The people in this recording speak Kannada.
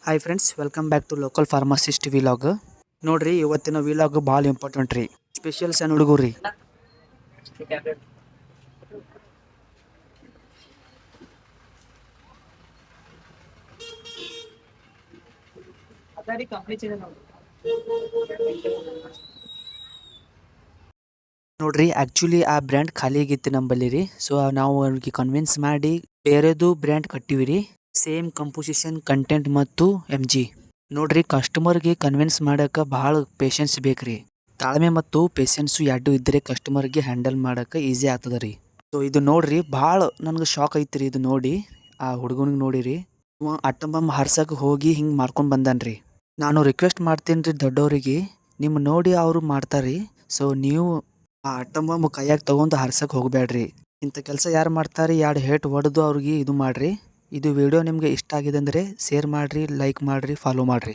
Hi friends, welcome back to local pharmacist vlog. ನೋಡ್ರಿ, ಇವತ್ತಿನ ವಿಲಾಗ್ ಭಾಳ ಇಂಪಾರ್ಟೆಂಟ್ ರೀ. ಸ್ಪೆಷಲ್ ಸಣ್ಣ ಹುಡುಗರು ರೀ. ನೋಡ್ರಿ, ಆ್ಯಕ್ಚುಲಿ ಆ ಬ್ರ್ಯಾಂಡ್ ಖಾಲಿ ಆಗಿತ್ತು ನಂಬಲ್ಲಿ ರೀ. ಸೊ ನಾವು ಅವ್ರಿಗೆ ಕನ್ವಿನ್ಸ್ ಮಾಡಿ ಬೇರೆದು ಬ್ರ್ಯಾಂಡ್ ಕಟ್ಟಿವಿ ರೀ. ಸೇಮ್ ಕಂಪೋಸಿಷನ್, ಕಂಟೆಂಟ್ ಮತ್ತು MG. ನೋಡ್ರಿ, ಕಸ್ಟಮರ್ಗೆ ಕನ್ವಿನ್ಸ್ ಮಾಡೋಕೆ ಭಾಳ ಪೇಷನ್ಸ್ ಬೇಕ್ರಿ. ತಾಳ್ಮೆ ಮತ್ತು ಪೇಷನ್ಸು ಎರಡು ಇದ್ದರೆ ಕಸ್ಟಮರ್ಗೆ ಹ್ಯಾಂಡಲ್ ಮಾಡೋಕೆ ಈಸಿ ಆಗ್ತದೆ ರೀ. ಸೊ ಇದು ನೋಡ್ರಿ, ಭಾಳ ನನಗೆ ಶಾಕ್ ಐತ್ರಿ ಇದು ನೋಡಿ. ಆ ಹುಡುಗನಿಗೆ ನೋಡಿರಿ, ಇವ ಅಟಮ್ ಬಾಂಬ್ ಹಾರ್ಸಕ್ಕೆ ಹೋಗಿ ಹಿಂಗೆ ಮಾರ್ಕೊಂಡು ಬಂದಾನ್ರಿ. ನಾನು ರಿಕ್ವೆಸ್ಟ್ ಮಾಡ್ತೀನಿ ರೀ ದೊಡ್ಡವರಿಗೆ, ನಿಮ್ಮ ನೋಡಿ ಅವರು ಮಾಡ್ತಾರೆ. ಸೊ ನೀವು ಆ ಅಟಮ್ ಬಾಂಬ್ ಕೈಯಾಗ ತೊಗೊಂಡು ಹಾರ್ಸಕ್ಕೆ ಹೋಗಬೇಡ್ರಿ. ಇಂಥ ಕೆಲಸ ಯಾರು ಮಾಡ್ತಾರೆ, 2 ಹೇಟ್ ಹೊಡೆದು ಅವ್ರಿಗೆ ಇದು ಮಾಡಿರಿ. ಇದು ವಿಡಿಯೋ ನಿಮಗೆ ಇಷ್ಟ ಆಗಿದೆ ಅಂದರೆ ಶೇರ್ ಮಾಡಿರಿ, ಲೈಕ್ ಮಾಡಿರಿ, ಫಾಲೋ ಮಾಡಿರಿ.